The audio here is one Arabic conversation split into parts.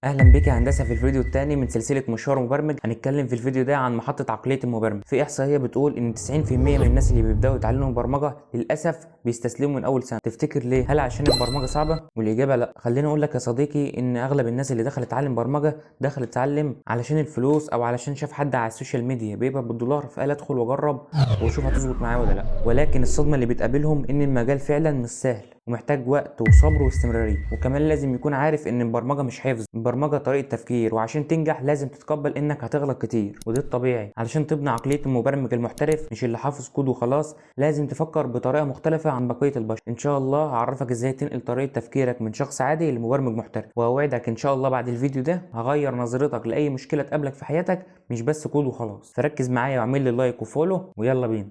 اهلا بك يا هندسه في الفيديو الثاني من سلسله مشوار مبرمج. هنتكلم في الفيديو ده عن محطه عقليه المبرمج. في احصائيه بتقول ان 90% من الناس اللي بيبداوا يتعلموا برمجه للاسف بيستسلموا من اول سنه. تفتكر ليه؟ هل عشان البرمجه صعبه؟ والاجابه لا. خليني اقول لك يا صديقي ان اغلب الناس اللي دخلت تتعلم برمجه دخلت تتعلم علشان الفلوس او علشان شاف حد على السوشيال ميديا بيقبض بالدولار فقال ادخل واجرب واشوف هتظبط معايا ولا لا. ولكن الصدمه اللي بتقابلهم ان المجال فعلا مش سهل ومحتاج وقت وصبر واستمرارية، وكمان لازم يكون عارف ان البرمجة مش حفظ، البرمجة طريقة تفكير، وعشان تنجح لازم تتقبل انك هتغلط كتير وده الطبيعي. علشان تبني عقلية المبرمج المحترف مش اللي حافظ كود وخلاص، لازم تفكر بطريقة مختلفة عن بقية البشر. ان شاء الله هعرفك ازاي تنقل طريقة تفكيرك من شخص عادي لمبرمج محترف، واوعدك ان شاء الله بعد الفيديو ده هغير نظرتك لاي مشكلة تقابلك في حياتك، مش بس كود وخلاص. فركز معايا واعمل لي لايك وفولو ويلا بينا.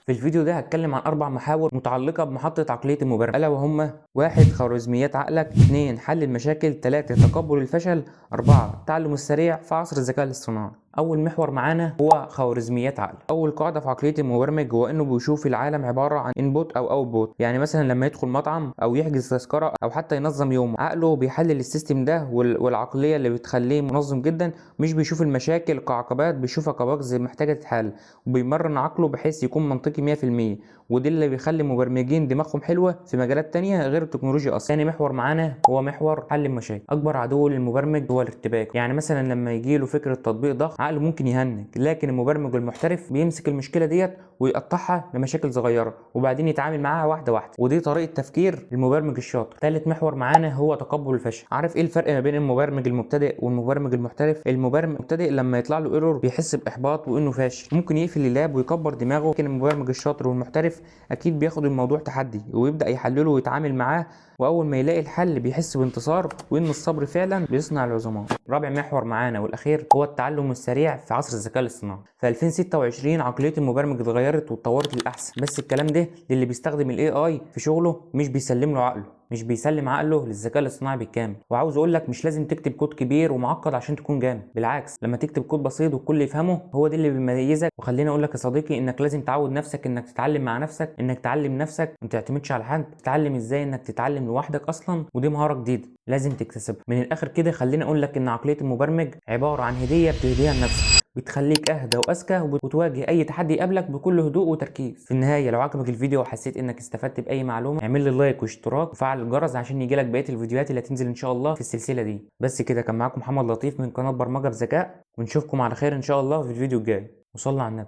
في الفيديو ده هتكلم عن 4 محاور متعلقة بمحطة عقلية المبرمج، ألا وهما: 1. خوارزميات عقلك، 2. حل المشاكل، 3. تقبل الفشل، 4. التعلم السريع في عصر الذكاء الاصطناعي. أول محور معانا هو خوارزميات عقل. أول قاعدة في عقلية المبرمج هو إنه بيشوف العالم عبارة عن انبوت أو اوتبوت. يعني مثلا لما يدخل مطعم أو يحجز تذكرة أو حتى ينظم يومه، عقله بيحلل السيستم ده والعقلية اللي بتخليه منظم جدا. مش بيشوف المشاكل كعقبات، بيشوفها كبجز محتاجة تتحل، وبيمرن عقله بحيث يكون منطقي 100%. ودي اللي بيخلي المبرمجين دماغهم حلوه في مجالات تانية غير التكنولوجيا اصلا. ثاني محور معانا هو محور حل المشاكل. اكبر عدو للمبرمج هو الارتباك. يعني مثلا لما يجي له فكره تطبيق ضخم عقله ممكن يهنج، لكن المبرمج المحترف بيمسك المشكله ديت ويقطعها لمشاكل صغيره وبعدين يتعامل معاها واحده واحده، ودي طريقه تفكير المبرمج الشاطر. ثالث محور معانا هو تقبل الفشل. عارف ايه الفرق ما بين المبرمج المبتدئ والمبرمج المحترف؟ المبرمج المبتدئ لما يطلع له ايرور بيحس باحباط وانه فاشل، ممكن يقفل اللاب ويكبر دماغه. لكن المبرمج الشاطر والمحترف اكيد بياخد الموضوع تحدي ويبدا يحلله ويتعامل معاه، واول ما يلاقي الحل بيحس بانتصار وان الصبر فعلا بيصنع العظماء. رابع محور معانا والاخير هو التعلم السريع في عصر الذكاء الاصطناعي. في 2026 عقليه المبرمج اتغيرت واتطورت للاحسن، بس الكلام ده للي بيستخدم الاي اي في شغله، مش بيسلم له عقله، مش بيسلم عقله للذكاء الاصطناعي بالكامل. وعاوز اقول لك مش لازم تكتب كود كبير ومعقد عشان تكون جامد، بالعكس لما تكتب كود بسيط والكل يفهمه هو ده اللي بيميزك. وخليني اقول لك يا صديقي انك لازم تعود نفسك انك تتعلم مع نفسك، انك تعلم نفسك ما تعتمدش على حد، تتعلم ازاي انك تتعلم لوحدك اصلا، ودي مهاره جديده لازم تكتسبها. من الاخر كده خليني اقول لك ان عقليه المبرمج عباره عن هديه بتهديها لنفسك، بتخليك اهدى واذكى وتواجه اي تحدي يقابلك بكل هدوء وتركيز. في النهايه لو عجبك الفيديو وحسيت انك استفدت باي معلومه اعمل لي لايك واشتراك وفعل الجرس عشان يجيلك بقيه الفيديوهات اللي هتنزل ان شاء الله في السلسله دي. بس كده، كان معاكم محمد لطيف من قناه برمجه بذكاء، ونشوفكم على خير ان شاء الله في الفيديو الجاي. وصلى على النبي.